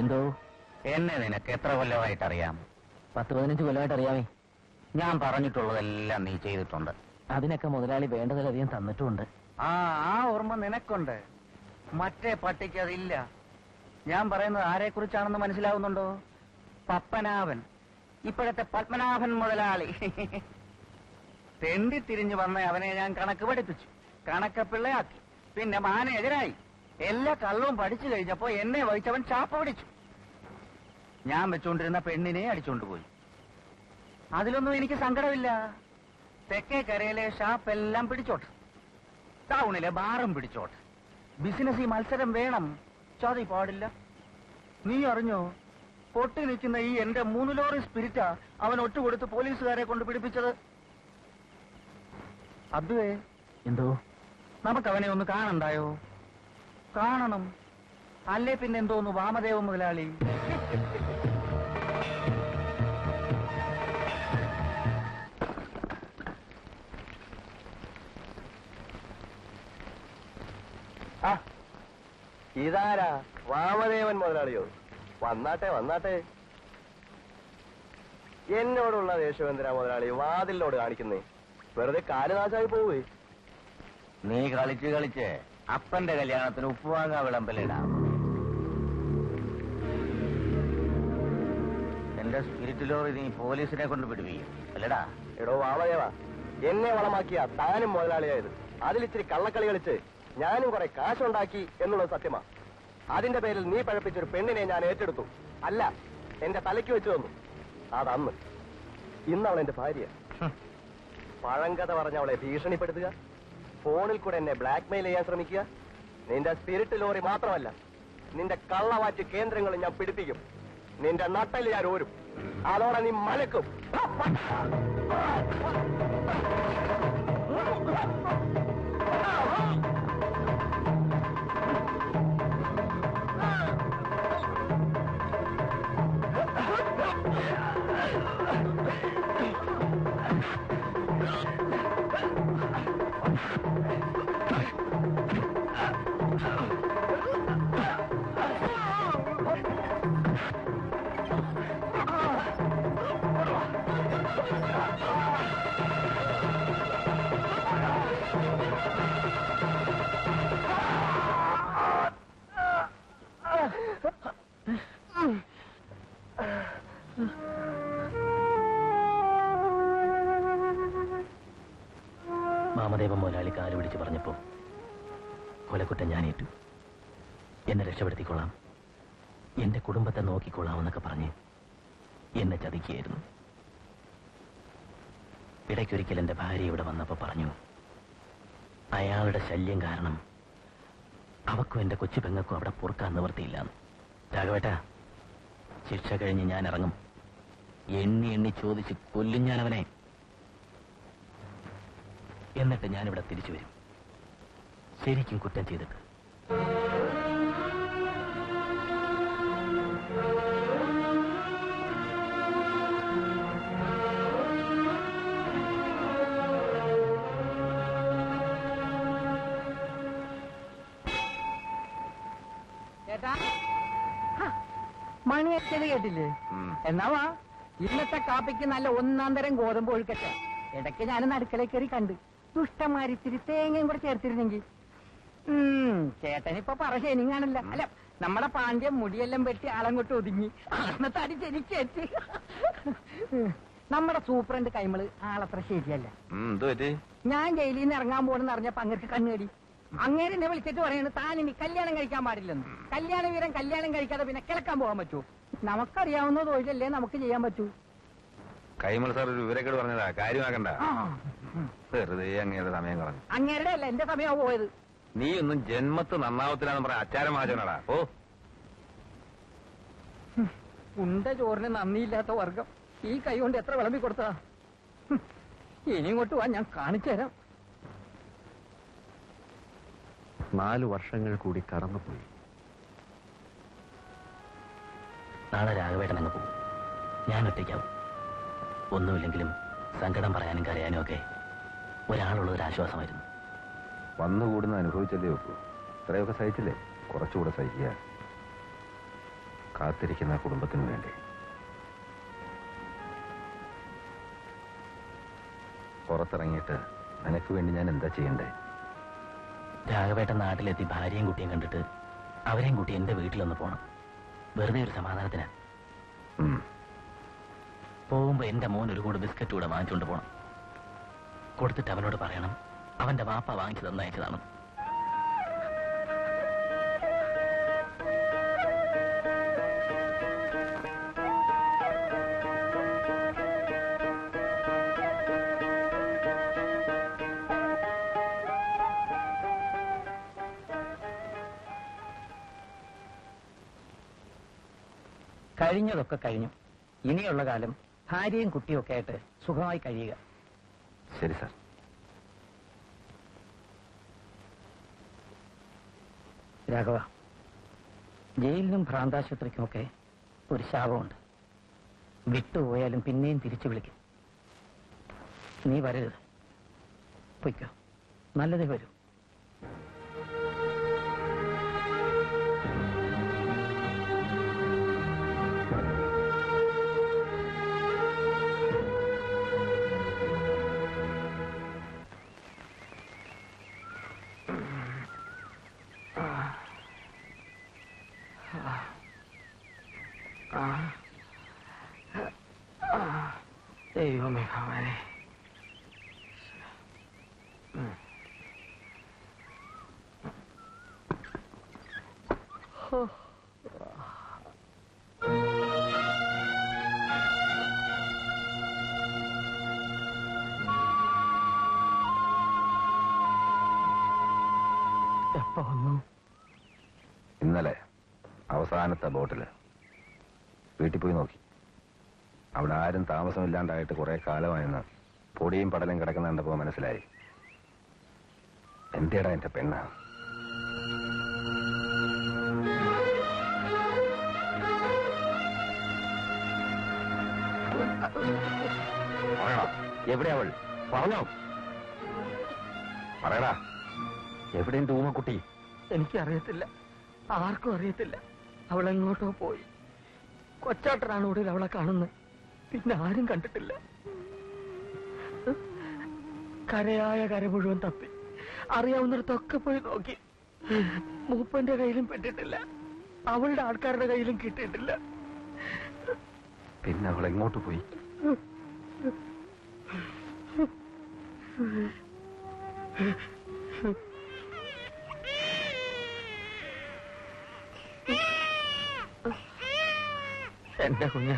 എന്തോ എന്നെ നിനക്ക് എത്ര കൊല്ലമായിട്ട് അറിയാം? 10-15 കൊല്ലമായിട്ട് അറിയാമേ. ഞാൻ പറഞ്ഞിട്ടുള്ളതെല്ലാം നീ ചെയ്തിട്ടുണ്ട്. അതിനൊക്കെ മുതലാളി വേണ്ടതിലധികം തന്നിട്ടുമുണ്ട്. ആ ഓർമ്മ നിനക്കുണ്ട്. മറ്റേ പട്ടിക്ക് അതില്ല. ഞാൻ പറയുന്നത് ആരെക്കുറിച്ചാണെന്ന് മനസ്സിലാവുന്നുണ്ടോ? പപ്പനാഭൻ, ഇപ്പോഴത്തെ പത്മനാഭൻ മുതലാളി. തെണ്ടി തിരിഞ്ഞു വന്ന അവനെ ഞാൻ കണക്ക് പഠിപ്പിച്ചു, കണക്കപ്പിള്ളയാക്കി, പിന്നെ മാനേജരായി. എല്ലാ കള്ളവും പഠിച്ചു കഴിഞ്ഞപ്പോ എന്നെ വഹിച്ചവൻ ചാപ്പ പിടിച്ചു. ഞാൻ വെച്ചുകൊണ്ടിരുന്ന പെണ്ണിനെ അടിച്ചുകൊണ്ടുപോയി. അതിലൊന്നും എനിക്ക് സങ്കടമില്ല. തെക്കേ കരയിലെ ഷാപ്പെല്ലാം പിടിച്ചോട്ടെ, ടൗണിലെ ബാറും പിടിച്ചോട്ടെ. ബിസിനസ് ഈ മത്സരം വേണം, ചതി പാടില്ല. നീ അറിഞ്ഞോ, പൊട്ടി നിൽക്കുന്ന ഈ എന്റെ 3 ലോറി സ്പിരിറ്റാ അവൻ ഒറ്റുകൊടുത്ത് പോലീസുകാരെ കൊണ്ട് പിടിപ്പിച്ചത്. അദ്വേ, എന്തോ നമുക്കവനെ ഒന്ന് കാണണ്ടായോ? കാണണം. അല്ലേ പിന്നെ എന്തോന്നു വാമദേവ മുതലാളി. ഇതാരാ? വാമദേവൻ മുതലാളിയോ? വന്നാട്ടെ വന്നാട്ടെ. എന്നോടുള്ള ദേഷ്യവന്തരാ മുതലാളി വാതിലിനോട് കാണിക്കുന്നേ? വെറുതെ കാലുനാശായി പോവേ. നീ കളിച്ച് കളിച്ച് അപ്പന്റെ കല്യാണത്തിന് ഉപ്പുവാങ്ങാ വിളമ്പലിടാം. എന്റെ സ്പിരിറ്റ് ലോറി നീ പോലീസിനെ കൊണ്ട് പിടിപ്പിക്കും അല്ലടാ? എടോ വാമദേവ, എന്നെ വളമാക്കിയ താനും മുതലാളിയായത്. അതിലിച്ചിരി കള്ളക്കളി കളിച്ച് ഞാനും കുറെ കാശുണ്ടാക്കി എന്നുള്ളത് സത്യമാ. അതിന്റെ പേരിൽ നീ പഴപ്പിച്ചൊരു പെണ്ണിനെ ഞാൻ ഏറ്റെടുത്തു. അല്ല, എന്റെ തലയ്ക്ക് വെച്ചു തന്നു. അതന്ന്. ഇന്നവൾ എന്റെ ഭാര്യ. പഴങ്കഥ പറഞ്ഞ അവളെ ഭീഷണിപ്പെടുത്തുക, ഫോണിൽ കൂടെ എന്നെ ബ്ലാക്ക്മെയിൽ ചെയ്യാൻ ശ്രമിക്കുക. നിന്റെ സ്പിരിറ്റ് ലോറി മാത്രമല്ല, നിന്റെ കള്ളവാറ്റ് കേന്ദ്രങ്ങളും ഞാൻ പിടിപ്പിക്കും. നിന്റെ നട്ടല് ഞാൻ ഓരും. അതോടെ നീ മലക്കും. വാമദേവ മുതലാളി കാല് പിടിച്ച് പറഞ്ഞപ്പോ കൊലക്കുറ്റം ഞാനേറ്റു. എന്നെ രക്ഷപ്പെടുത്തിക്കൊള്ളാം, എന്റെ കുടുംബത്തെ നോക്കിക്കൊള്ളാം എന്നൊക്കെ പറഞ്ഞ് എന്നെ ചതിക്കുകയായിരുന്നു. ഇടയ്ക്കൊരിക്കൽ എന്റെ ഭാര്യ ഇവിടെ വന്നപ്പോ പറഞ്ഞു, അയാളുടെ ശല്യം കാരണം അവക്കും എന്റെ കൊച്ചു പെങ്ങൾക്കും അവിടെ പൊറുക്കാൻ നിവർത്തിയില്ലാന്ന്. രാഘവേട്ടാ, ശിക്ഷ കഴിഞ്ഞ് ഞാൻ ഇറങ്ങും. എണ്ണി എണ്ണി ചോദിച്ച് കൊല്ലും ഞാനവനെ. എന്നിട്ട് ഞാനിവിടെ തിരിച്ചു വരും, ശരിക്കും കുറ്റം ചെയ്തിട്ട്. ചേട്ടാ, മണിയച്ചത് കേട്ടില്ലേ? എന്നാവാ ഇന്നത്തെ കാപ്പിക്ക് നല്ല 1-ാം തരം ഗോതമ്പ് ഒഴുക്കട്ടെ. ഇടയ്ക്ക് ഞാനൊന്ന് അടുക്കളയിൽ കയറി കണ്ട് ദുഷ്ടമാരിത്തിരി തേങ്ങയും കൂടെ ചേർത്തിരുന്നെങ്കിൽ. ചേട്ടനിപ്പൊ പറ ശനിങ്ങാണല്ല. അല്ല, നമ്മുടെ പാണ്ഡ്യം മുടിയെല്ലാം വെട്ടി ആളങ്ങോട്ട് ഒതുങ്ങി അന്നത്തെ അടി ജനിച്ചേറ്റ്. നമ്മുടെ സൂപ്രണ്ട് കൈമള് ആളത്ര ശരിയല്ല. ഞാൻ ജയിലിൽ നിന്ന് ഇറങ്ങാൻ പോണെന്ന് അറിഞ്ഞപ്പോ അങ്ങർക്ക് കണ്ണുകടി. അങ്ങേരെ എന്നെ വിളിച്ചിട്ട് പറയുന്നത് താൻ ഇനി കല്യാണം കഴിക്കാൻ പാടില്ലെന്ന്. കല്യാണ വീരൻ കല്യാണം കഴിക്കാതെ പിന്നെ കിളക്കാൻ പോകാൻ പറ്റൂ? നമുക്കറിയാവുന്ന തൊഴിലല്ലേ നമുക്ക് ചെയ്യാൻ പറ്റൂ. കൈമൾ സാർ ഒരു വിവരക്കേട് പറഞ്ഞതാ, കാര്യമാക്കണ്ട. വെറുതെ അങ്ങയുടെ സമയം കളഞ്ഞു. അങ്ങേരുടെ അല്ല, എന്റെ സമയമാ പോയത്. നീ ഒന്നും ജന്മത്ത് നന്നാവത്തിലാന്ന് പറയാൻ അച്ചാരം വാചകനാടാ. ഓ, ഉണ്ട ചോറിന് നന്ദിയില്ലാത്ത വർഗം ഈ കൈ കൊണ്ട് എത്ര വിളമ്പി കൊടുത്തതാ. ഇനി ഇങ്ങോട്ട് വാ, ഞാൻ കാണിച്ചു തരാം. 4 വർഷങ്ങൾ കൂടി കടന്നുപോയി. നാളെ രാഘവേട്ടൻ അങ്ങ് പോകും, ഞാൻ ഒറ്റയ്ക്കാവും. ഒന്നുമില്ലെങ്കിലും സങ്കടം പറയാനും കരയാനും ഒക്കെ ഒരാളുള്ള ഒരു ആശ്വാസമായിരുന്നു. വന്നുകൂടുന്ന അനുഭവിച്ചല്ലേ ഒക്കൂ. ഇത്രയൊക്കെ സഹിച്ചില്ലേ, കുറച്ചുകൂടെ സഹിക്കുക. കാത്തിരിക്കുന്ന കുടുംബത്തിന് വേണ്ടി. പുറത്തിറങ്ങിയിട്ട് നിനക്ക് വേണ്ടി ഞാൻ എന്താ ചെയ്യണ്ടേ? രാഘവേട്ടൻ നാട്ടിലെത്തി ഭാര്യയും കുട്ടിയും കണ്ടിട്ട് അവരെയും കൂട്ടി എന്റെ വീട്ടിലൊന്ന് പോണം. വെറുതെ ഒരു സമാധാനത്തിന്. പോകുമ്പോ എന്റെ മോൻ ഒരു കൂടെ ബിസ്ക്കറ്റ് കൂടെ വാങ്ങിച്ചുകൊണ്ട് പോണം. കൊടുത്തിട്ട് അവനോട് പറയണം അവന്റെ വാപ്പ വാങ്ങിച്ചു തന്നയച്ചതാണ്. കഴിഞ്ഞതൊക്കെ കഴിഞ്ഞു. ഇനിയുള്ള കാലം ഭാര്യയും കുട്ടിയും ഒക്കെ ആയിട്ട് സുഖമായി കഴിയുക. ശരി സാർ. രാഘവ, ജയിലിനും ഭ്രാന്താശുപത്രിക്കുമൊക്കെ ഒരു ശാപമുണ്ട്. വിട്ടുപോയാലും പിന്നെയും തിരിച്ചു വിളിക്കും. നീ വരരുത്. പൊയ്ക്കോ, നല്ലതേ വരൂ. ദൈവമേ ഭഗവാനെ. എപ്പോ വന്നു? ഇന്നലെ അവസാനത്തെ ബോട്ടില് വീട്ടിൽ പോയി നോക്കി. അവിടെ ആരും താമസമില്ലാണ്ടായിട്ട് കുറെ കാലമായെന്ന് പൊടിയും പടലും കിടക്കുന്ന കണ്ടപ്പോ മനസ്സിലായി. എന്തേടാ എന്റെ പെണ്ണ? എവിടെ അവൾ? പറഞ്ഞോ, പറയടാ. എവിടെയുണ്ട് ഊമക്കുട്ടി? എനിക്കറിയത്തില്ല, ആർക്കും അറിയത്തില്ല. അവളെങ്ങോട്ടോ പോയി. കൊച്ചാട്ടനാണ് ഒടുവിൽ അവളെ കാണുന്നത്. പിന്നെ ആരും കണ്ടിട്ടില്ല. കരയായ കര മുഴുവൻ തപ്പി, അറിയാവുന്നിടത്തൊക്കെ പോയി നോക്കി. മൂപ്പന്റെ കയ്യിലും പെട്ടിട്ടില്ല, അവളുടെ ആൾക്കാരുടെ കയ്യിലും കിട്ടിയിട്ടില്ല. പിന്നെ അവൾ എങ്ങോട്ട് പോയി? എന്റെ കുഞ്ഞ,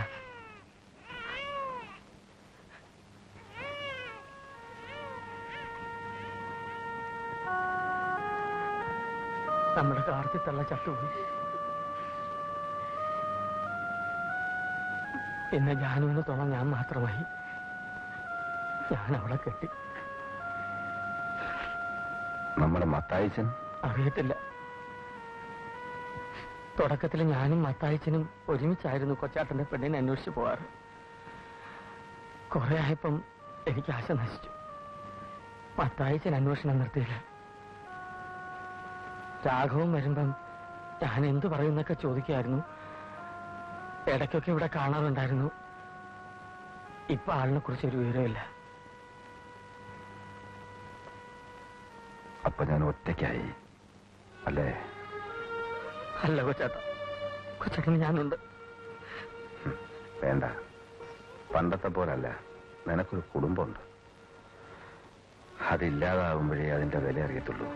നമ്മുടെ കാർത്തിത്തള്ള ചത്തുപോയി. പിന്നെ ജാനുവിന് തുണ ഞാൻ മാത്രമായി. ഞാൻ അവളെ കെട്ടി. നമ്മുടെ മത്തായിച്ചൻ? അറിയത്തില്ല. തുടക്കത്തിൽ ഞാനും മത്തായിച്ചനും ഒരുമിച്ചായിരുന്നു കൊച്ചാട്ടന്റെ പെണ്ണിനെ അന്വേഷിച്ചു പോവാറ്. കുറെ ആയപ്പം എനിക്ക് ആശ നശിച്ചു. മത്തായിച്ചൻ അന്വേഷണം നിർത്തിയില്ല. രാഘവം വരുമ്പം ഞാൻ എന്തു പറയുന്നൊക്കെ ചോദിക്കായിരുന്നു. ഇടയ്ക്കൊക്കെ ഇവിടെ കാണാറുണ്ടായിരുന്നു. ഇപ്പൊ ആളിനെ കുറിച്ച് ഒരു വിവരമില്ല. അപ്പൊ ഞാൻ ഒറ്റയ്ക്കായി അല്ലേ? അല്ല കൊച്ചാട്ട, കൊച്ചാട്ടന് ഞാനുണ്ട്. വേണ്ട, പണ്ടത്തെ പോലല്ല. നിനക്കൊരു കുടുംബമുണ്ട്. അതില്ലാതാവുമ്പോഴേ അതിന്റെ വില അറിയത്തുള്ളൂ.